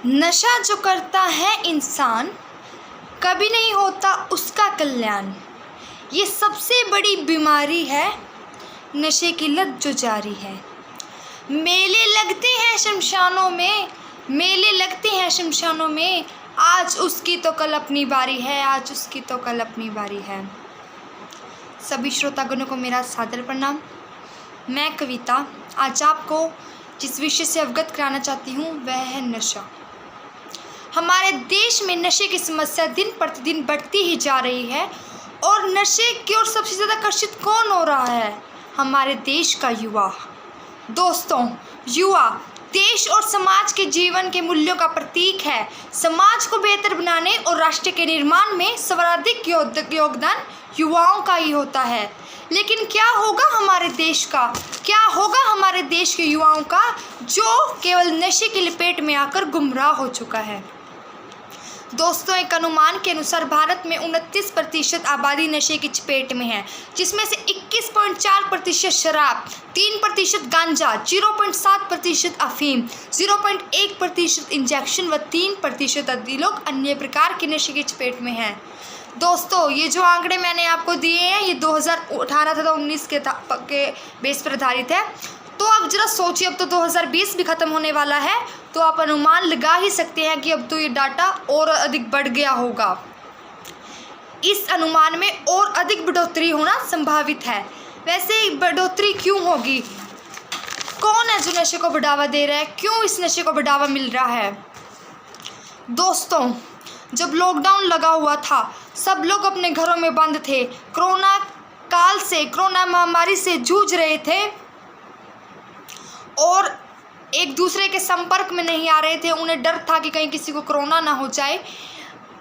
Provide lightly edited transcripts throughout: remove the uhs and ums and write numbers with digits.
नशा जो करता है इंसान कभी नहीं होता उसका कल्याण। ये सबसे बड़ी बीमारी है, नशे की लत जो जारी है। मेले लगते हैं शमशानों में, मेले लगते हैं शमशानों में। आज उसकी तो कल अपनी बारी है, आज उसकी तो कल अपनी बारी है। सभी श्रोतागणों को मेरा सादर प्रणाम। मैं कविता आज आपको जिस विषय से अवगत कराना चाहती हूँ वह है नशा। हमारे देश में नशे की समस्या दिन प्रतिदिन बढ़ती ही जा रही है और नशे की ओर सबसे ज़्यादा आकर्षित कौन हो रहा है? हमारे देश का युवा। दोस्तों, युवा देश और समाज के जीवन के मूल्यों का प्रतीक है। समाज को बेहतर बनाने और राष्ट्र के निर्माण में सर्वाधिक योगदान युवाओं का ही होता है। लेकिन क्या होगा हमारे देश का, क्या होगा हमारे देश के युवाओं का जो केवल नशे की लपेट में आकर गुमराह हो चुका है? दोस्तों, एक अनुमान के अनुसार भारत में 29% आबादी नशे की चपेट में है, जिसमें से 21.4% शराब, 3% गांजा, 0.7% अफीम, 0.1% इंजेक्शन व 3% आदि लोग अन्य प्रकार के नशे की चपेट में हैं। दोस्तों, ये जो आंकड़े मैंने आपको दिए हैं ये 2018 तथा 19 के बेस पर आधारित है। तो आप जरा सोचिए, अब तो 2020 भी ख़त्म होने वाला है, तो आप अनुमान लगा ही सकते हैं कि अब तो ये डाटा और अधिक बढ़ गया होगा। इस अनुमान में और अधिक बढ़ोतरी होना संभावित है। वैसे बढ़ोतरी क्यों होगी? कौन है जो नशे को बढ़ावा दे रहा है? क्यों इस नशे को बढ़ावा मिल रहा है? दोस्तों, जब लॉकडाउन लगा हुआ था, सब लोग अपने घरों में बंद थे, कोरोना काल से, कोरोना महामारी से जूझ रहे थे और एक दूसरे के संपर्क में नहीं आ रहे थे। उन्हें डर था कि कहीं किसी को कोरोना ना हो जाए।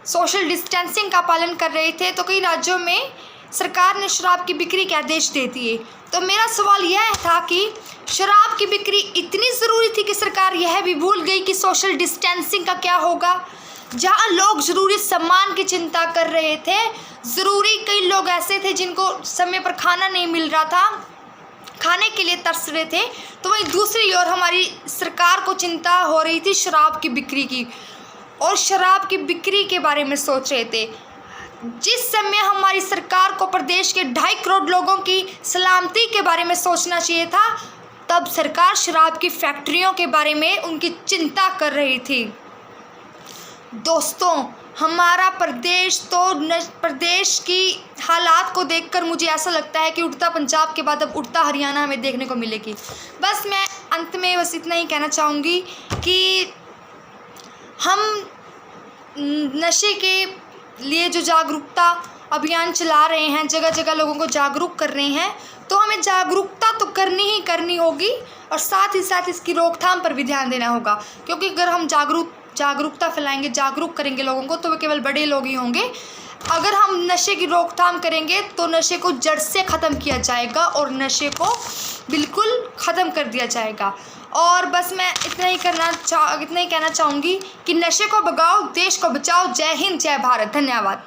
सोशल डिस्टेंसिंग का पालन कर रहे थे। तो कई राज्यों में सरकार ने शराब की बिक्री के आदेश दे दिए। तो मेरा सवाल यह था कि शराब की बिक्री इतनी ज़रूरी थी कि सरकार यह भी भूल गई कि सोशल डिस्टेंसिंग का क्या होगा? जहाँ लोग ज़रूरी सामान की चिंता कर रहे थे, ज़रूरी कई लोग ऐसे थे जिनको समय पर खाना नहीं मिल रहा था, खाने के लिए तरस रहे थे, तो वहीं दूसरी ओर हमारी सरकार को चिंता हो रही थी शराब की बिक्री की, और शराब की बिक्री के बारे में सोच रहे थे। जिस समय हमारी सरकार को प्रदेश के 2.5 करोड़ लोगों की सलामती के बारे में सोचना चाहिए था, तब सरकार शराब की फैक्ट्रियों के बारे में उनकी चिंता कर रही थी। दोस्तों, हमारा प्रदेश तो प्रदेश की हालात को देखकर मुझे ऐसा लगता है कि उड़ता पंजाब के बाद अब उड़ता हरियाणा हमें देखने को मिलेगी। बस मैं अंत में बस इतना ही कहना चाहूँगी कि हम नशे के लिए जो जागरूकता अभियान चला रहे हैं, जगह जगह लोगों को जागरूक कर रहे हैं, तो हमें जागरूकता तो करनी ही करनी होगी और साथ ही साथ इसकी रोकथाम पर भी ध्यान देना होगा। क्योंकि अगर हम जागरूकता फैलाएंगे, जागरूक करेंगे लोगों को, तो वे केवल बड़े लोग ही होंगे। अगर हम नशे की रोकथाम करेंगे तो नशे को जड़ से ख़त्म किया जाएगा और नशे को बिल्कुल ख़त्म कर दिया जाएगा। और बस मैं इतना ही कहना चाहूँगी कि नशे को भगाओ, देश को बचाओ। जय हिंद, जय भारत। धन्यवाद।